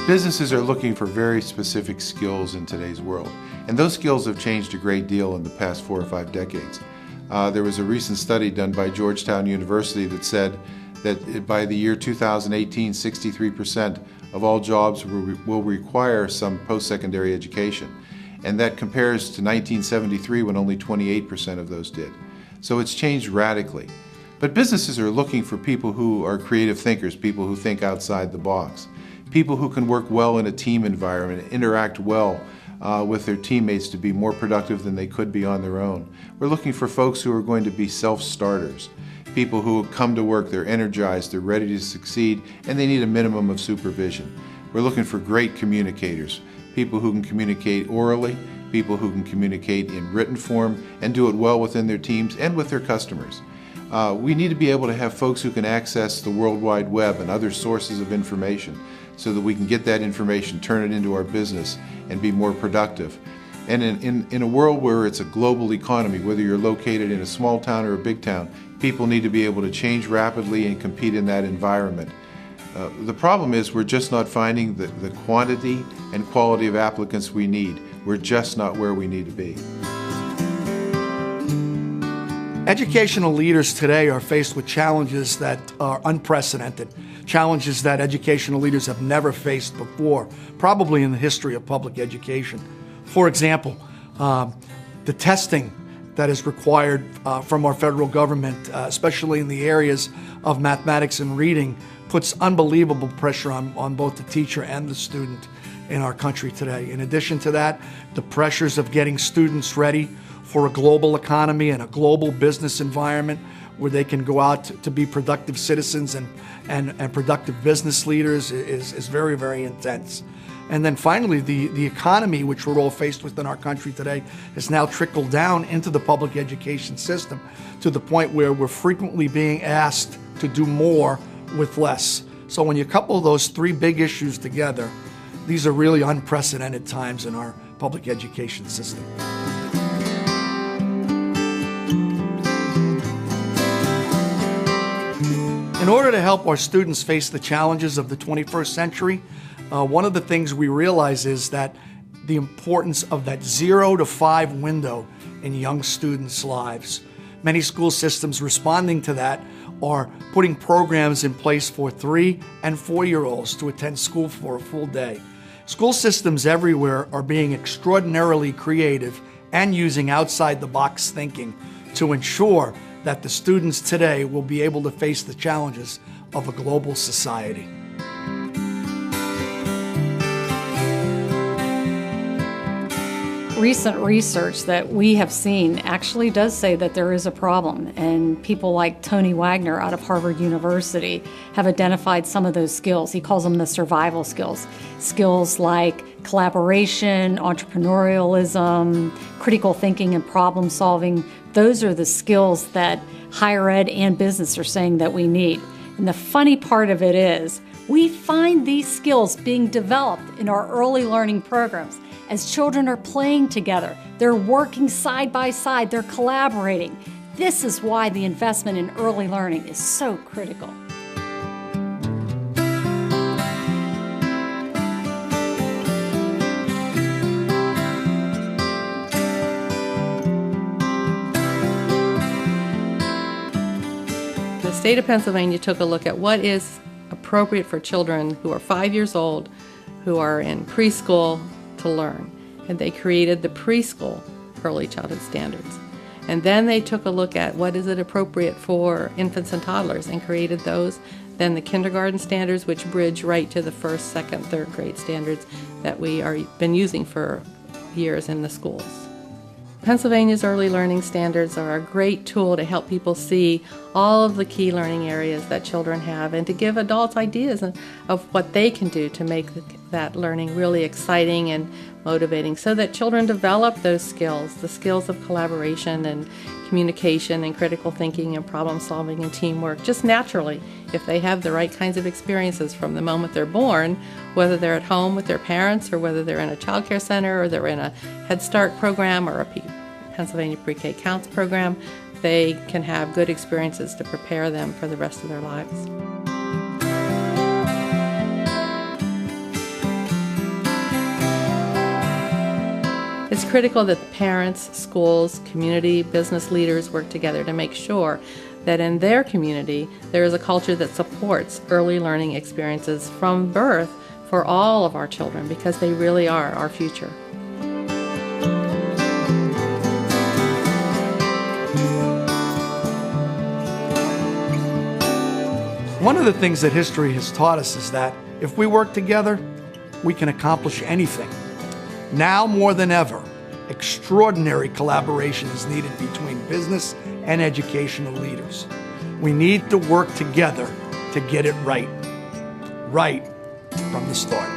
Businesses are looking for very specific skills in today's world, and those skills have changed a great deal in the past 4 or 5 decades. There was a recent study done by Georgetown University that said that by the year 2018, 63% of all jobs will require some post-secondary education, and that compares to 1973 when only 28% of those did. So it's changed radically. But businesses are looking for people who are creative thinkers, people who think outside the box, people who can work well in a team environment, interact well with their teammates to be more productive than they could be on their own. We're looking for folks who are going to be self-starters, people who come to work, they're energized, they're ready to succeed, and they need a minimum of supervision. We're looking for great communicators, people who can communicate orally, people who can communicate in written form and do it well within their teams and with their customers. We need to be able to have folks who can access the World Wide Web and other sources of information so that we can get that information, turn it into our business, and be more productive. And in a world where it's a global economy, whether you're located in a small town or a big town, people need to be able to change rapidly and compete in that environment. The problem is we're just not finding the quantity and quality of applicants we need. We're just not where we need to be. Educational leaders today are faced with challenges that are unprecedented, challenges that educational leaders have never faced before, probably in the history of public education. For example, the testing that is required from our federal government, especially in the areas of mathematics and reading, puts unbelievable pressure on both the teacher and the student in our country today. In addition to that, the pressures of getting students ready for a global economy and a global business environment where they can go out to be productive citizens and productive business leaders is very, very intense. And then finally, the economy, which we're all faced with in our country today, has now trickled down into the public education system to the point where we're frequently being asked to do more with less. So when you couple those 3 big issues together, these are really unprecedented times in our public education system. In order to help our students face the challenges of the 21st century, one of the things we realize is that the importance of that 0 to 5 window in young students' lives. Many school systems responding to that are putting programs in place for 3- and 4-year-olds to attend school for a full day. School systems everywhere are being extraordinarily creative and using outside-the-box thinking to ensure that the students today will be able to face the challenges of a global society. Recent research that we have seen actually does say that there is a problem, and people like Tony Wagner out of Harvard University have identified some of those skills. He calls them the survival skills. Skills like collaboration, entrepreneurialism, critical thinking and problem solving. Those are the skills that higher ed and business are saying that we need. And the funny part of it is we find these skills being developed in our early learning programs. As children are playing together, they're working side by side, they're collaborating. This is why the investment in early learning is so critical. The state of Pennsylvania took a look at what is appropriate for children who are 5 years old, who are in preschool, to learn. And they created the preschool early childhood standards. And then they took a look at what is it appropriate for infants and toddlers and created those. Then the kindergarten standards, which bridge right to the 1st, 2nd, 3rd grade standards that we are been using for years in the schools. Pennsylvania's early learning standards are a great tool to help people see all of the key learning areas that children have and to give adults ideas of what they can do to make that learning really exciting and motivating so that children develop those skills, the skills of collaboration and communication and critical thinking and problem solving and teamwork just naturally if they have the right kinds of experiences from the moment they're born, whether they're at home with their parents or whether they're in a child care center or they're in a Head Start program or a Pennsylvania Pre-K Counts program. They can have good experiences to prepare them for the rest of their lives. It's critical that parents, schools, community, business leaders work together to make sure that in their community there is a culture that supports early learning experiences from birth for all of our children, because they really are our future. One of the things that history has taught us is that if we work together, we can accomplish anything. Now more than ever, extraordinary collaboration is needed between business and educational leaders. We need to work together to get it right from the start.